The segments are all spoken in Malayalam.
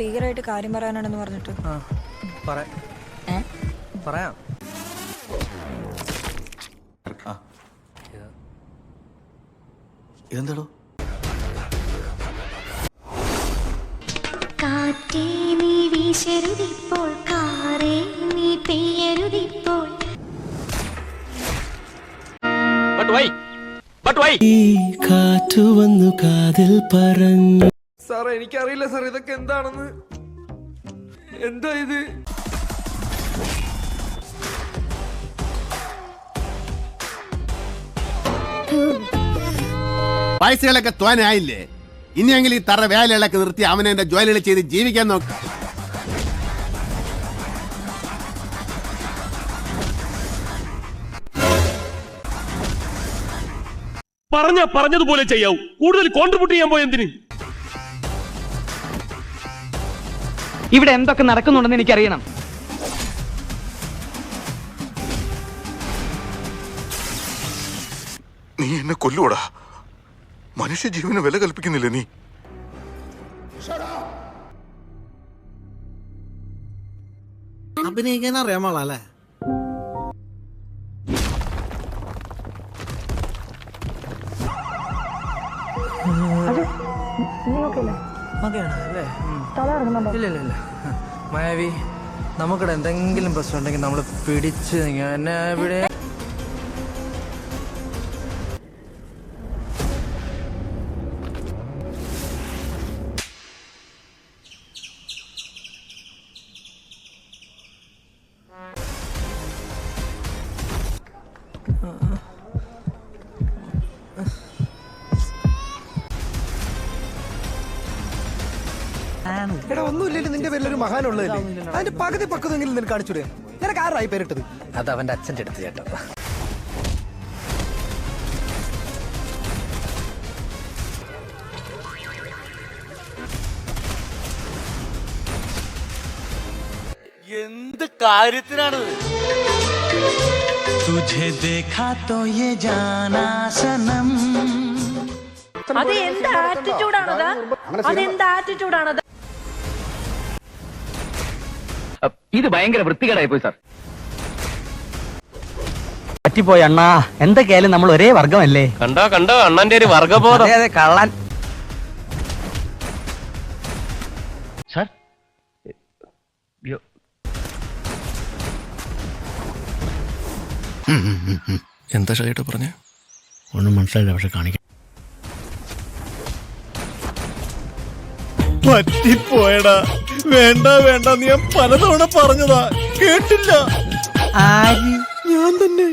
ഭീകരമായിട്ട് കാര്യം പറയാനാണെന്ന് പറഞ്ഞിട്ട് പറയാം. ഇതെന്താടോ? കാറ്റേ നീ വീശരുതിപ്പോൾ, കാറേ നീ പെയ്യരുതിപ്പോൾ. കാറ്റു വന്നു കാതിൽ പറഞ്ഞു. സാറേ എനിക്കറിയില്ല സാർ ഇതൊക്കെ എന്താണെന്ന്. എന്താ ഇത്? പൈസകളൊക്കെ തോനായില്ലേ? ഇനിയെങ്കിലും ഈ തറ വേലകളൊക്കെ നിർത്തി അവനെ എന്റെ ജോലികൾ ചെയ്ത് ജീവിക്കാൻ നോക്ക. പറഞ്ഞതുപോലെ ചെയ്യാവൂ. കൂടുതൽ കോൺട്രിബ്യൂട്ട് ചെയ്യാൻ പോയെന്തിന്? ഇവിടെ എന്തൊക്കെ നടക്കുന്നുണ്ടെന്ന് എനിക്കറിയണം. നീ എന്നെ കൊല്ലൂടാ. മനുഷ്യജീവന് വില കൽപ്പിക്കുന്നില്ലേ നീ? അഭിനയിക്കാൻ അറിയാമോളല്ലേ? ഇല്ല മായാവി, നമുക്കിടെ എന്തെങ്കിലും പ്രശ്നം ഉണ്ടെങ്കിൽ നമ്മൾ പിടിച്ച് എന്നെ ഇവിടെ എടാ ഒന്നുമില്ലല്ലോ, നിന്റെ പേരിലൊരു മഹാനുള്ളതല്ലേ? അതിന്റെ പകുതി പക്കതെങ്കിലും നിനക്ക് കാണിച്ചൂടെ? നിനക്ക് ആരായി പേരിട്ടത്? അത് അവന്റെ അച്ഛൻ്റെ അടുത്ത് ചേട്ടാ. എന്ത് കാര്യത്തിനാണ്? ഇത് ഭയങ്കര വൃത്തികേടായി പോയി സാർ. പറ്റിപ്പോയി അണ്ണാ. എന്തൊക്കെയായാലും നമ്മൾ ഒരേ വർഗമല്ലേ? കണ്ടോ അണ്ണന്റെ ഒരു വർഗബോധം. അതെ കള്ളൻ. സാർ എന്താ ഷൈട്ട് പറഞ്ഞ? ഒന്നും മനസ്സിലായില്ല, പക്ഷെ കാണിക്കാം. പറ്റിപ്പോയടാ. വേണ്ട നീ ഞാൻ പലതവണ പറഞ്ഞതാ, കേട്ടില്ല. ആര്? ഞാൻ തന്നെ.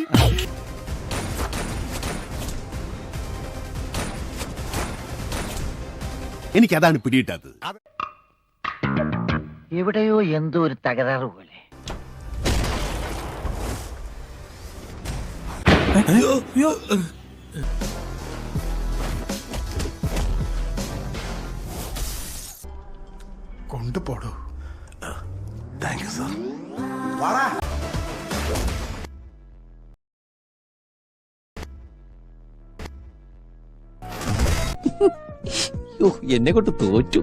എനിക്കതാണ് പിടിയിട്ടത്. എവിടെയോ എന്തോ ഒരു തകരാറ് പോലെ. കൊണ്ടുപോടോ. Thank you sir. എന്നെ കൊണ്ട് തോറ്റു.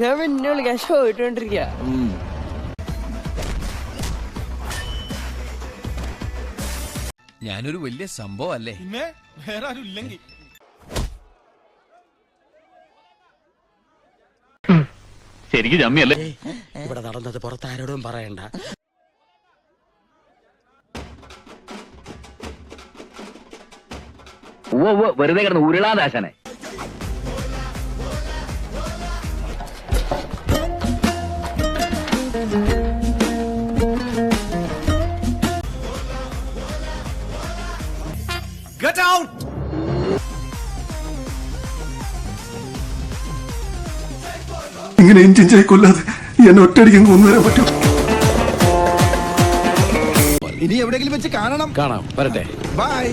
ഞാൻ പിന്നെ വിളിക്കാൻ ഷോ ഇട്ടോണ്ടിരിക്ക. ഞാനൊരു വലിയ സംഭവം അല്ലേ? പിന്നെ വേറെ ആരും ഇല്ലെങ്കിൽ ശരിക്കും ജമ്മിയല്ലേ? ഇവിടെ നടന്നത് പുറത്താരോടും പറയണ്ട. വെറുതെ കിടന്ന് ഉരുളാദാശനെ. Get out! ഇങ്ങനെ ഇഞ്ചിഞ്ചായി കൊല്ലാതെ എന്നെ ഒറ്റയടിക്കും കൊന്നുതരാൻ പറ്റും. ഇനി എവിടെയെങ്കിലും വെച്ച് കാണാം. വരട്ടെ. ബൈ.